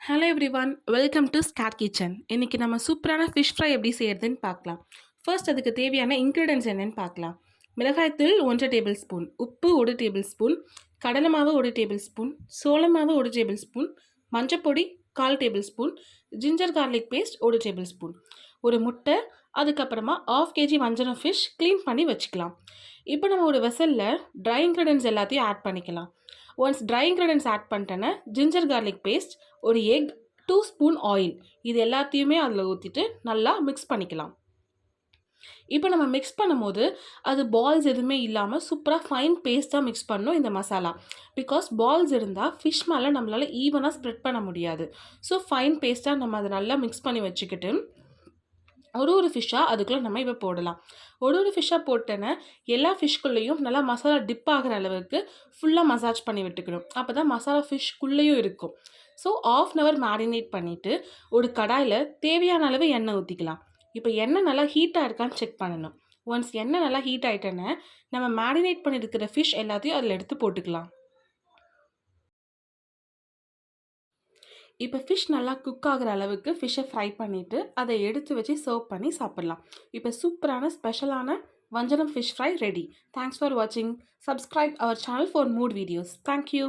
Hello everyone, welcome to Scott kitchen. இன்றைக்கி நம்ம சூப்பரான ஃபிஷ் ஃப்ரை எப்படி செய்கிறதுன்னு பார்க்கலாம். ஃபர்ஸ்ட் அதுக்கு தேவையான இன்க்ரீடியன்ஸ் என்னென்னு பார்க்கலாம். மிளகாய்த்தூள் 1 டேபிள் ஸ்பூன், உப்பு 1 டேபிள் ஸ்பூன், கடலை மாவு 1 டேபிள் ஸ்பூன், சோள மாவு 1 டேபிள் ஸ்பூன், மஞ்சப்பொடி 1/4 tablespoon, ginger garlic paste 1 tablespoon, ஒரு முட்டை, அதுக்கப்புறமா 1/2 kg வஞ்சரம் ஃபிஷ் க்ளீன் பண்ணி வச்சுக்கலாம். இப்போ நம்ம ஒரு வெசலில் ட்ரை இன்க்ரீடியன்ஸ் எல்லாத்தையும் ஆட் பண்ணிக்கலாம். ஒன்ஸ் ட்ரை இன்க்ரீடியன்ஸ் ஆட் பண்ணிட்டேன்னா ஜிஞ்சர் கார்லிக் பேஸ்ட், ஒரு எக், 2 ஸ்பூன் ஆயில், இது எல்லாத்தையுமே அதில் ஊற்றிட்டு நல்லா மிக்ஸ் பண்ணிக்கலாம். இப்போ நம்ம மிக்ஸ் பண்ணும்போது அது பால்ஸ் எதுவுமே இல்லாமல் சூப்பராக ஃபைன் பேஸ்ட்டாக மிக்ஸ் பண்ணணும் இந்த மசாலா. பிகாஸ் பால்ஸ் இருந்தால் ஃபிஷ் மேலே நம்மளால் ஈவனாக ஸ்ப்ரெட் பண்ண முடியாது. ஸோ ஃபைன் பேஸ்ட்டாக நம்ம அதை நல்லா மிக்ஸ் பண்ணி வச்சுக்கிட்டு ஒரு ஃபிஷ்ஷாக அதுக்குள்ளே நம்ம இப்போ போடலாம். ஒரு ஃபிஷ்ஷாக போட்டேன்னா எல்லா ஃபிஷ்குள்ளேயும் நல்லா மசாலா டிப் ஆகிற அளவுக்கு ஃபுல்லாக மசாஜ் பண்ணி விட்டுக்கணும். அப்போ தான் மசாலா ஃபிஷ்குள்ளேயும் இருக்கும். ஸோ 1/2 hour மேரினேட் பண்ணிவிட்டு ஒரு கடாயில் தேவையான அளவு எண்ணெய் ஊற்றிக்கலாம். இப்போ எண்ணெய் நல்லா ஹீட்டாக இருக்கான்னு செக் பண்ணணும். ஒன்ஸ் எண்ணெய் நல்லா ஹீட் ஆகிட்டேன்னா நம்ம மேரினேட் பண்ணியிருக்கிற ஃபிஷ் எல்லாத்தையும் அதில் எடுத்து போட்டுக்கலாம். இப்போ ஃபிஷ் நல்லா குக் ஆகிற அளவுக்கு ஃபிஷ்ஷை ஃப்ரை பண்ணிவிட்டு அதை எடுத்து வச்சு சர்வ் பண்ணி சாப்பிட்லாம். இப்போ சூப்பரான ஸ்பெஷலான வஞ்சரம் fish fry ready. Thanks for வாட்சிங். Subscribe our channel for more videos. Thank you.